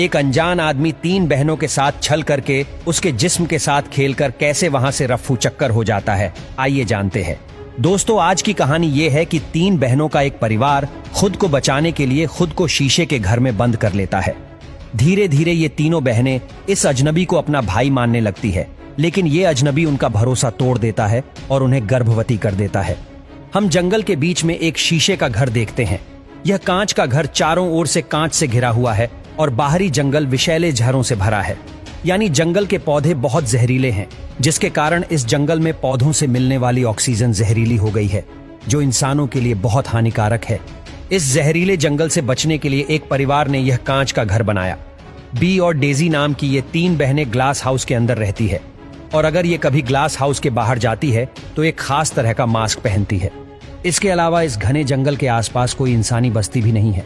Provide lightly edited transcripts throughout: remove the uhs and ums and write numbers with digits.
एक अनजान आदमी 3 बहनों के साथ छल करके उसके जिस्म के साथ खेलकर कैसे वहां से रफ्फू चक्कर हो जाता है, आइए जानते हैं। दोस्तों, आज की कहानी ये है कि 3 बहनों का एक परिवार खुद को बचाने के लिए खुद को शीशे के घर में बंद कर लेता है। धीरे धीरे ये तीनों बहनें इस अजनबी को अपना भाई मानने लगती है, लेकिन ये अजनबी उनका भरोसा तोड़ देता है और उन्हें गर्भवती कर देता है। हम जंगल के बीच में एक शीशे का घर देखते हैं। यह कांच का घर चारों ओर से कांच से घिरा हुआ है और बाहरी जंगल विषैले झरों से भरा है। यानी जंगल के पौधे बहुत जहरीले हैं, जिसके कारण इस जंगल में पौधों से मिलने वाली ऑक्सीजन जहरीली हो गई है, जो इंसानों के लिए बहुत हानिकारक है। इस जहरीले जंगल से बचने के लिए एक परिवार ने यह कांच का घर बनाया। बी और डेजी नाम की ये 3 बहनें ग्लास हाउस के अंदर रहती है, और अगर ये कभी ग्लास हाउस के बाहर जाती है तो एक खास तरह का मास्क पहनती है। इसके अलावा इस घने जंगल के आसपास कोई इंसानी बस्ती भी नहीं है।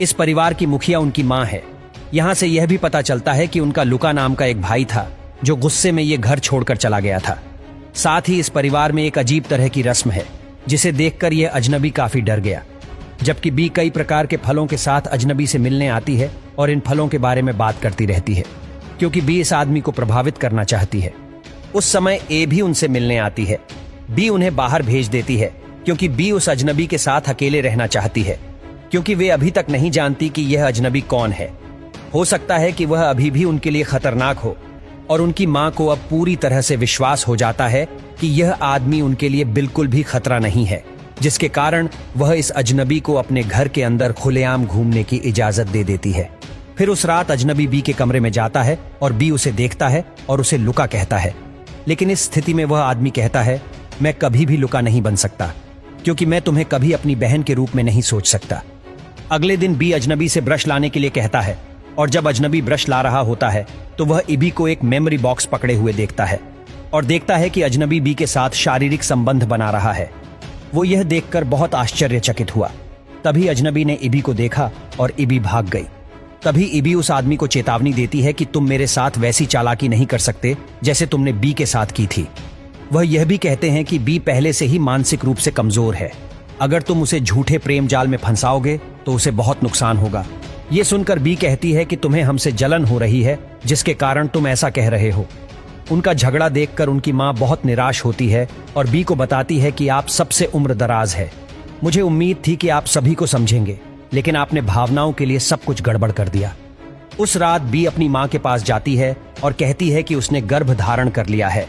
इस परिवार की मुखिया उनकी माँ है। यहाँ से यह भी पता चलता है कि उनका लुका नाम का एक भाई था, जो गुस्से में ये घर छोड़कर चला गया था। साथ ही इस परिवार में एक अजीब तरह की रस्म है, जिसे देखकर यह अजनबी काफी डर गया। जबकि बी कई प्रकार के फलों के साथ अजनबी से मिलने आती है और इन फलों के बारे में बात करती रहती है, क्योंकि बी इस आदमी को प्रभावित करना चाहती है। उस समय ए भी उनसे मिलने आती है। बी उन्हें बाहर भेज देती है, क्योंकि बी उस अजनबी के साथ अकेले रहना चाहती है, क्योंकि वे अभी तक नहीं जानती कि यह अजनबी कौन है। हो सकता है कि वह अभी भी उनके लिए खतरनाक हो, और उनकी मां को अब पूरी तरह से विश्वास हो जाता है कि यह आदमी उनके लिए बिल्कुल भी खतरा नहीं है, जिसके कारण वह इस अजनबी को अपने घर के अंदर खुलेआम घूमने की इजाजत दे देती है। फिर उस रात अजनबी बी के कमरे में जाता है और बी उसे देखता है और उसे लुका कहता है। लेकिन इस स्थिति में वह आदमी कहता है, मैं कभी भी लुका नहीं बन सकता, क्योंकि मैं तुम्हें कभी अपनी बहन के रूप में नहीं सोच सकता। अगले दिन बी अजनबी से ब्रश लाने के लिए कहता है, और जब अजनबी ब्रश ला रहा होता है तो वह इबी को एक मेमोरी बॉक्स पकड़े हुए देखता है और देखता है कि अजनबी बी के साथ शारीरिक संबंध बना रहा है। वो यह देखकर बहुत आश्चर्यचकित हुआ। तभी अजनबी ने इबी को देखा और इबी भाग गई। तभी इबी उस आदमी को चेतावनी देती है कि तुम मेरे साथ वैसी चालाकी नहीं कर सकते जैसे तुमने बी के साथ की थी। वह यह भी कहते हैं कि बी पहले से ही मानसिक रूप से कमजोर है। अगर तुम उसे झूठे प्रेम जाल में फंसाओगे तो उसे बहुत नुकसान होगा। ये सुनकर बी कहती है कि तुम्हें हमसे जलन हो रही है, जिसके कारण तुम ऐसा कह रहे हो। उनका झगड़ा देखकर उनकी मां बहुत निराश होती है और बी को बताती है कि आप सबसे उम्र दराज है। मुझे उम्मीद थी कि आप सभी को समझेंगे, लेकिन आपने भावनाओं के लिए सब कुछ गड़बड़ कर दिया। उस रात बी अपनी मां के पास जाती है और कहती है कि उसने गर्भ धारण कर लिया है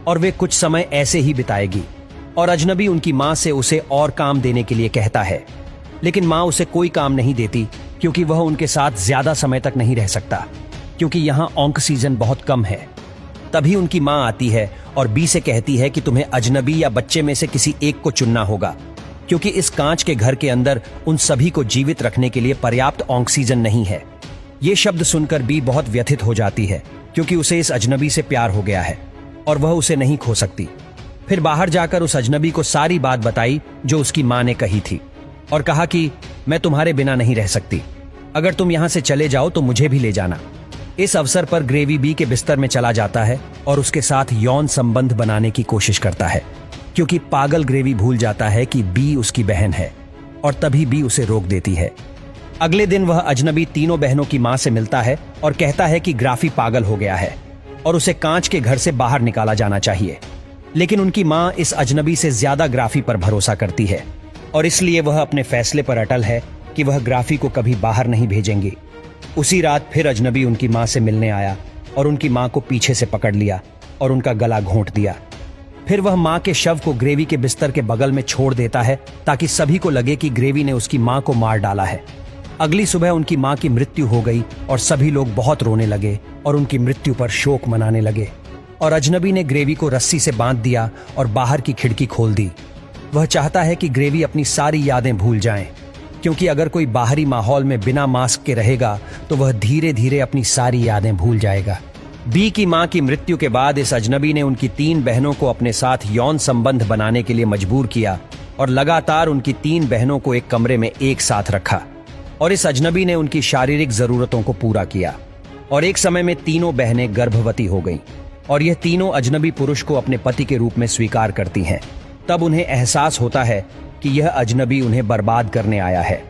और वे कुछ समय ऐसे ही बिताएगी। और अजनबी उनकी मां से उसे और काम देने के लिए कहता है, लेकिन मां उसे कोई काम नहीं देती, क्योंकि वह उनके साथ ज्यादा समय तक नहीं रह सकता, क्योंकि यहाँ ऑक्सीजन बहुत कम है। तभी उनकी मां आती है और बी से कहती है कि तुम्हें अजनबी या बच्चे में से किसी एक को चुनना होगा, क्योंकि इस कांच के घर के अंदर उन सभी को जीवित रखने के लिए पर्याप्त ऑक्सीजन नहीं है। ये शब्द सुनकर बी बहुत व्यथित हो जाती है, क्योंकि उसे इस अजनबी से प्यार हो गया है और वह उसे नहीं खो सकती। फिर बाहर जाकर उस अजनबी को सारी बात बताई जो उसकी मां ने कही थी, और कहा कि मैं तुम्हारे बिना नहीं रह सकती। अगर तुम यहां से चले जाओ तो मुझे भी ले जाना। इस अवसर पर ग्रेवी बी के बिस्तर में चला जाता है और उसके साथ यौन संबंध बनाने की कोशिश करता है, क्योंकि पागल ग्रेवी भूल जाता है कि बी उसकी बहन है, और तभी बी उसे रोक देती है। अगले दिन वह अजनबी तीनों बहनों की मां से मिलता है और कहता है कि ग्राफी पागल हो गया है और उसे कांच के घर से बाहर निकाला जाना चाहिए। लेकिन उनकी मां इस अजनबी से ज्यादा ग्राफी पर भरोसा करती है, और इसलिए वह अपने फैसले पर अटल है कि वह ग्राफी को कभी बाहर नहीं भेजेंगी। उसी रात फिर अजनबी उनकी मां से मिलने आया और उनकी मां को पीछे से पकड़ लिया और उनका गला घोंट दिया। फिर वह मां के शव को ग्रेवी के बिस्तर के बगल में छोड़ देता है, ताकि सभी को लगे कि ग्रेवी ने उसकी मां को मार डाला है। अगली सुबह उनकी मां की मृत्यु हो गई और सभी लोग बहुत रोने लगे और उनकी मृत्यु पर शोक मनाने लगे। और अजनबी ने ग्रेवी को रस्सी से बांध दिया और बाहर की खिड़की खोल दी। वह चाहता है कि ग्रेवी अपनी सारी यादें भूल जाएं, क्योंकि अगर कोई बाहरी माहौल में बिना मास्क के रहेगा तो वह धीरे धीरे अपनी सारी यादें भूल जाएगा। बी की मां की मृत्यु के बाद इस अजनबी ने उनकी 3 बहनों को अपने साथ यौन संबंध बनाने के लिए मजबूर किया और लगातार उनकी 3 बहनों को एक कमरे में एक साथ रखा, और इस अजनबी ने उनकी शारीरिक जरूरतों को पूरा किया। और एक समय में तीनों बहनें गर्भवती हो गईं, और यह तीनों अजनबी पुरुष को अपने पति के रूप में स्वीकार करती हैं। तब उन्हें एहसास होता है कि यह अजनबी उन्हें बर्बाद करने आया है।